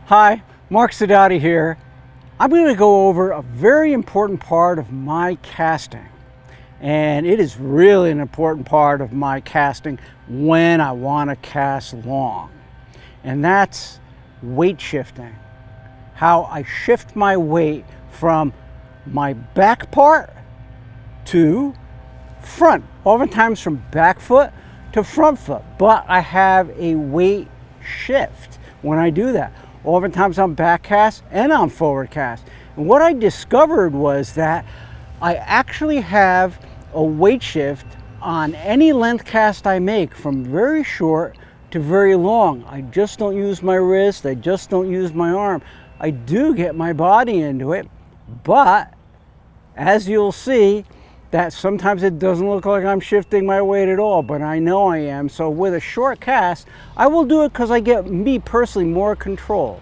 Hi, Mark Sadati here. I'm going to go over a very important part of my casting. And it is really an important part of my casting when I want to cast long. And that's weight shifting. How I shift my weight from my back part to front. Oftentimes from back foot to front foot. But I have a weight shift when I do that. Oftentimes I'm back cast and I'm forward cast. And what I discovered was that I actually have a weight shift on any length cast I make, from very short to very long. I just don't use my wrist, I just don't use my arm. I do get my body into it, but as you'll see, that sometimes it doesn't look like I'm shifting my weight at all, but I know I am. So with a short cast, I will do it because I get, me personally, more control.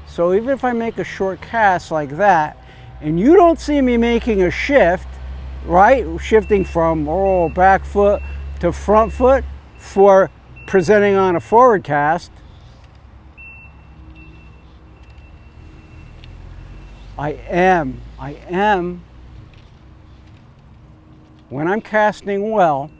So even if I make a short cast like that, and you don't see me making a shift, right? Shifting from back foot to front foot for presenting on a forward cast, I am, when I'm casting well,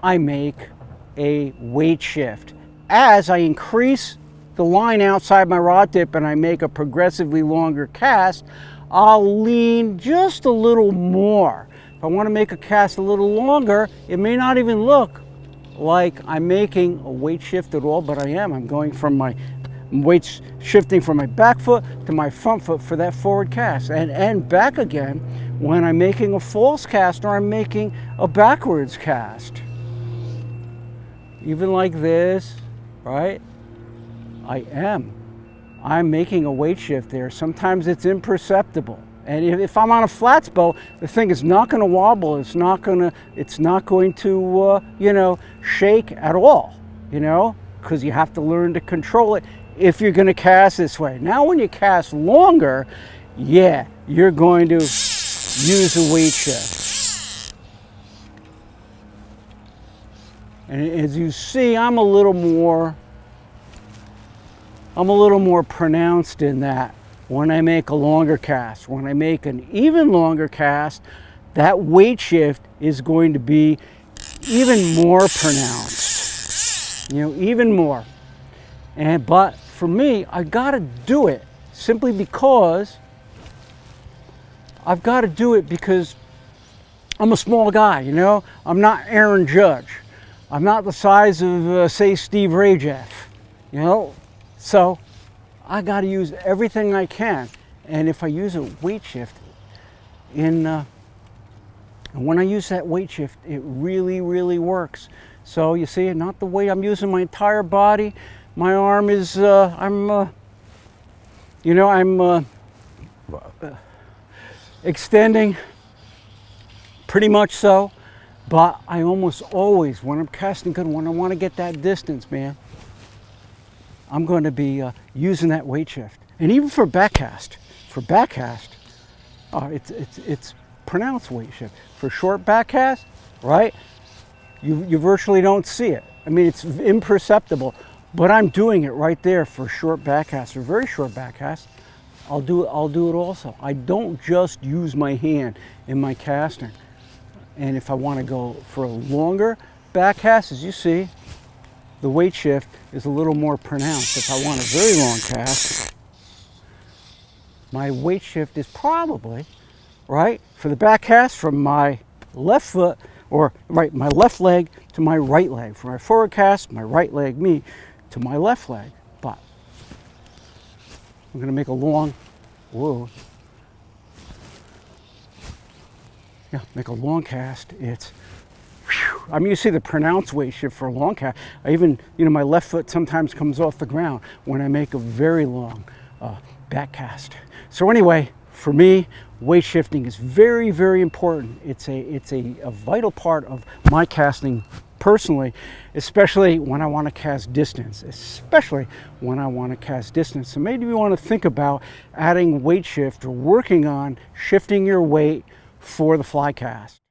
I make a weight shift. As I increase the line outside my rod tip and I make a progressively longer cast, I'll lean just a little more. If I want to make a cast a little longer, it may not even look like I'm making a weight shift at all, but I am. I'm going from my weights shifting from my back foot to my front foot for that forward cast, and back again when I'm making a false cast or I'm making a backwards cast. Even like this, right? I'm making a weight shift there. Sometimes it's imperceptible. And if I'm on a flats bow, the thing is not going to wobble. It's not going to shake at all, because you have to learn to control it if you're going to cast this way. Now, when you cast longer, yeah, you're going to use a weight shift. And as you see, I'm a little more pronounced in that when I make a longer cast. When I make an even longer cast, that weight shift is going to be even more pronounced, even more. But for me, I gotta do it simply because I'm a small guy, I'm not Aaron Judge. I'm not the size of, say, Steve Rajeff, So I got to use everything I can. And if I use a weight shift, and when I use that weight shift, it really, really works. So you see, not the way I'm using my entire body. My arm is, I'm extending, pretty much so. But I almost always, when I'm casting good, when I want to get that distance, man, I'm going to be using that weight shift. And even for back cast, it's pronounced weight shift. For short back cast, right, you virtually don't see it. I mean, it's imperceptible, but I'm doing it right there for short back cast, or very short back cast. I'll do it also. I don't just use my hand in my casting. And if I want to go for a longer back cast, as you see, the weight shift is a little more pronounced. If I want a very long cast, my weight shift is probably, right, for the back cast, from my left foot, or right, my left leg to my right leg. For my forward cast, my right leg, me, to my left leg. But I'm going to make a long, make a long cast. It's, I mean, you see the pronounced weight shift for a long cast. I even, my left foot sometimes comes off the ground when I make a very long back cast. So anyway, for me, weight shifting is very, very important. It's a vital part of my casting personally, especially when I want to cast distance, So maybe you want to think about adding weight shift or working on shifting your weight for the fly cast.